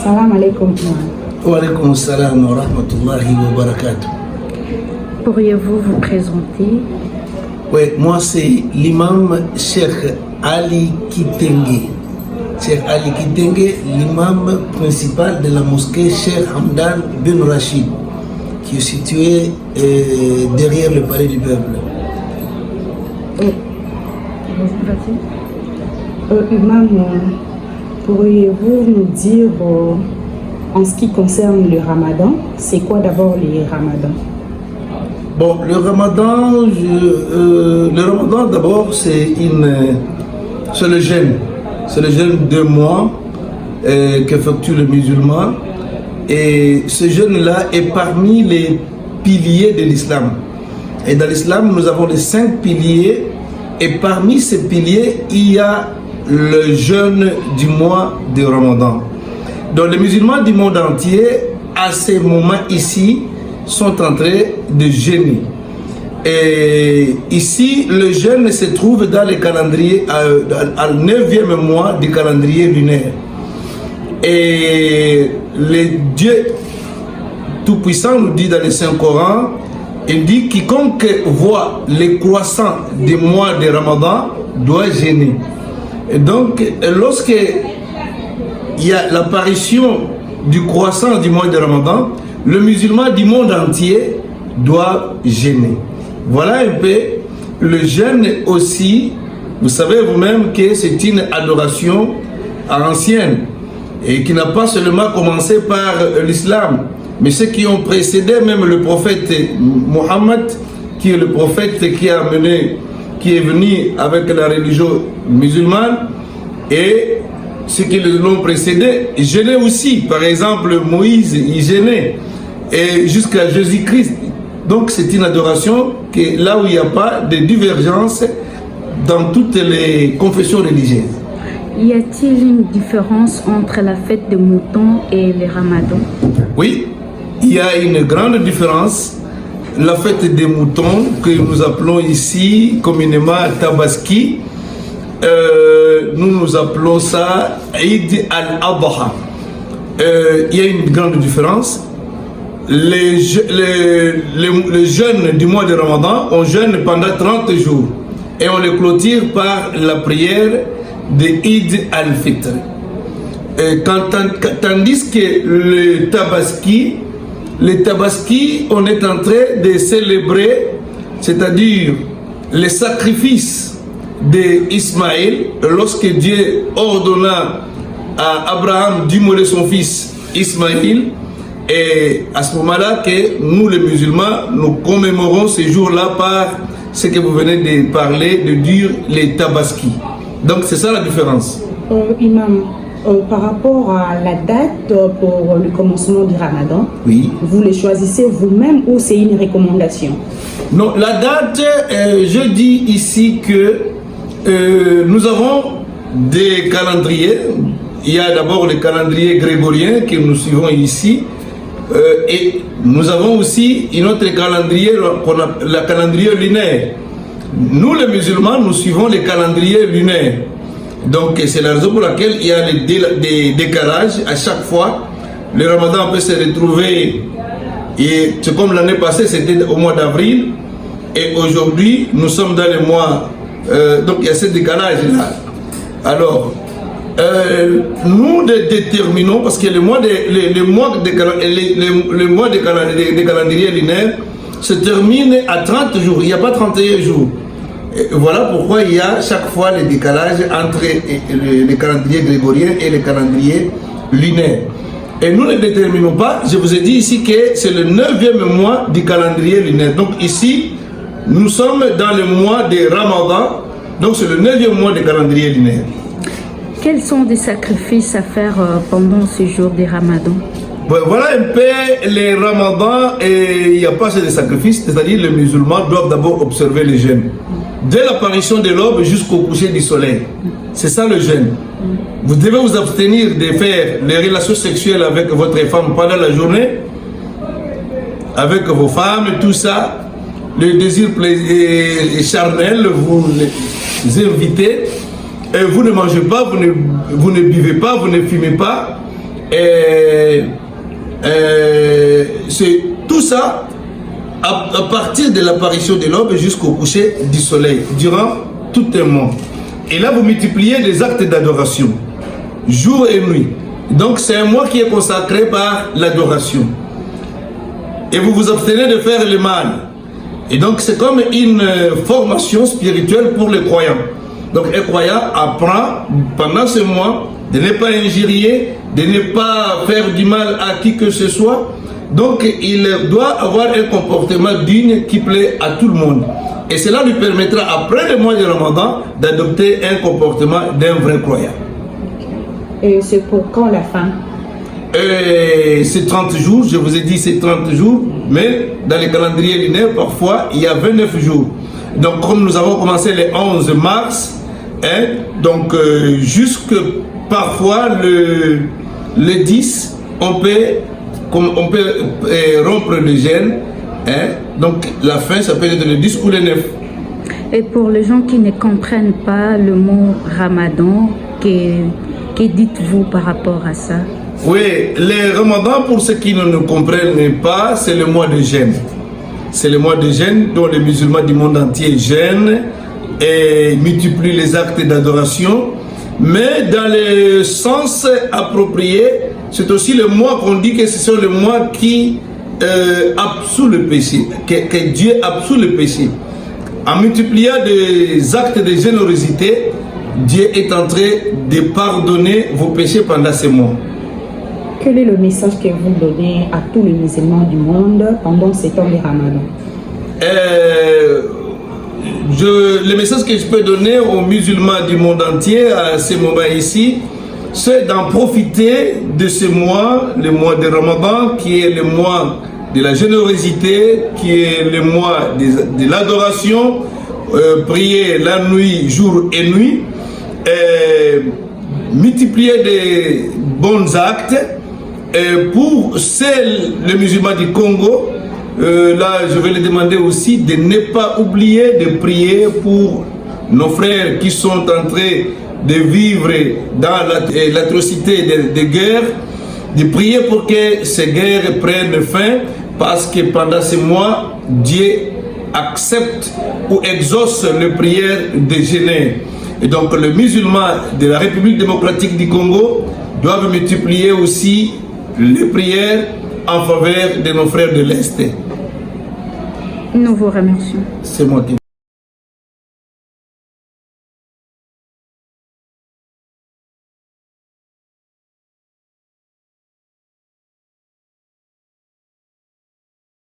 Salam alaikum. Wa alaikum salam wa rahmatullahi wa barakatuh. Pourriez-vous vous présenter? Oui, moi c'est l'imam Cheikh Ali Kitenge. Cheikh Ali Kitenge, l'imam principal de la mosquée Cheikh Hamdan bin Rachid, qui est située derrière le palais du peuple. Imam, pourriez-vous nous dire en ce qui concerne le ramadan, c'est quoi d'abord le ramadan? Bon, le ramadan d'abord c'est le jeûne. C'est le jeûne de mois qu'effectue le musulman. Et ce jeûne-là est parmi les piliers de l'islam. Et dans l'islam, nous avons les 5 piliers. Et parmi ces piliers, il y a le jeûne du mois de Ramadan. Donc les musulmans du monde entier, à ces moments ici, sont en train de jeûner. Et ici, le jeûne se trouve dans le calendrier, à 9e mois du calendrier lunaire. Et le Dieu Tout-Puissant nous dit dans le Saint-Coran, il dit quiconque voit les croissants des mois de Ramadan doit jeûner. Et donc, lorsque il y a l'apparition du croissant du mois de Ramadan, le musulman du monde entier doit jeûner. Voilà un peu le jeûne aussi. Vous savez vous-même que c'est une adoration ancienne et qui n'a pas seulement commencé par l'islam, mais ceux qui ont précédé même le prophète Mohammed, qui est le prophète qui est venu avec la religion musulmane, et ceux qui l'ont précédé jeûnaient aussi. Par exemple, Moïse, il jeûnait, et jusqu'à Jésus-Christ. Donc c'est une adoration que là où il n'y a pas de divergence dans toutes les confessions religieuses. Y a-t-il une différence entre la fête de moutons et le ramadan? Oui, il y a une grande différence. La fête des moutons, que nous appelons ici communément Tabaski, nous appelons ça Eid al-Adha. Il y a une grande différence. Les jeûnes du mois de Ramadan, on jeûne pendant 30 jours et on les clôture par la prière de Eid al-Fitr. Tandis que le Tabaski, on est en train de célébrer, c'est-à-dire les sacrifices d'Ismaël, lorsque Dieu ordonna à Abraham d'immoler son fils Ismaël. Et à ce moment-là que nous les musulmans, nous commémorons ces jours-là par ce que vous venez de parler, de dire les Tabaski. Donc c'est ça la différence. Imam, par rapport à la date pour le commencement du ramadan, oui, vous les choisissez vous-même ou c'est une recommandation? Non, la date, je dis ici que nous avons des calendriers. Il y a d'abord le calendrier grégorien que nous suivons ici. Et nous avons aussi un autre calendrier, le calendrier lunaire. Nous les musulmans, nous suivons le calendrier lunaire. Donc c'est la raison pour laquelle il y a des décalages à chaque fois. Le ramadan peut se retrouver, et c'est comme l'année passée, c'était au mois d'avril. Et aujourd'hui, nous sommes dans le mois, donc il y a ce décalage-là. Alors, nous déterminons, parce que le mois de calendrier lunaire se termine à 30 jours, il n'y a pas 31 jours. Et voilà pourquoi il y a chaque fois le décalage entre le calendrier grégorien et le calendrier lunaire. Et nous ne déterminons pas, je vous ai dit ici que c'est le 9e mois du calendrier lunaire. Donc ici, nous sommes dans le mois de Ramadan, donc c'est le 9e mois du calendrier lunaire. Quels sont des sacrifices à faire pendant ce jour des ramadans? Voilà un peu les ramadans, et il n'y a pas de sacrifices, c'est-à-dire les musulmans doivent d'abord observer le jeûne. Dès l'apparition de l'aube jusqu'au coucher du soleil. C'est ça le jeûne. Vous devez vous abstenir de faire les relations sexuelles avec votre femme pendant la journée, avec vos femmes, tout ça. Le désir charnel, vous les invitez. Et vous ne mangez pas, vous ne buvez pas, vous ne fumez pas. C'est tout ça à partir de l'apparition de l'aube jusqu'au coucher du soleil, durant tout un mois. Et là, vous multipliez les actes d'adoration, jour et nuit. Donc, c'est un mois qui est consacré par l'adoration. Et vous vous abstenez de faire le mal. Et donc, c'est comme une formation spirituelle pour les croyants. Donc, un croyant apprend pendant ce mois de ne pas injurier, de ne pas faire du mal à qui que ce soit. Donc, il doit avoir un comportement digne qui plaît à tout le monde. Et cela lui permettra, après le mois de Ramadan, d'adopter un comportement d'un vrai croyant. Et c'est pour quand la fin? C'est 30 jours, je vous ai dit c'est 30 jours, mais dans les calendriers lunaires, parfois, il y a 29 jours. Donc, comme nous avons commencé le 11 mars, donc jusque parfois le 10, on peut rompre le jeûne. Donc, la fin, ça peut être le 10 ou le 9. Et pour les gens qui ne comprennent pas le mot Ramadan, que dites-vous par rapport à ça? Oui, le Ramadan, pour ceux qui ne comprennent pas, c'est le mois de jeûne. C'est le mois de jeûne dont les musulmans du monde entier jeûnent et multiplient les actes d'adoration. Mais dans le sens approprié, c'est aussi le mois qu'on dit que ce sont le mois qui absout le péché, que Dieu absout le péché. En multipliant des actes de générosité, Dieu est en train de pardonner vos péchés pendant ces mois. Quel est le message que vous donnez à tous les musulmans du monde pendant ces temps de Ramadan? Le message que je peux donner aux musulmans du monde entier à ce moment ici, c'est d'en profiter de ce mois, le mois de Ramadan, qui est le mois de la générosité, qui est le mois de l'adoration, prier la nuit, jour et nuit, multiplier des bons actes. Et pour les musulmans du Congo, là je vais les demander aussi de ne pas oublier de prier pour nos frères qui sont en train de vivre dans l'atrocité des guerres, de prier pour que ces guerres prennent fin, parce que pendant ces mois, Dieu accepte ou exauce les prières des jeûneurs. Et donc les musulmans de la République démocratique du Congo doivent multiplier aussi les prières en faveur de nos frères de l'Est. Nous vous remercions. C'est moi qui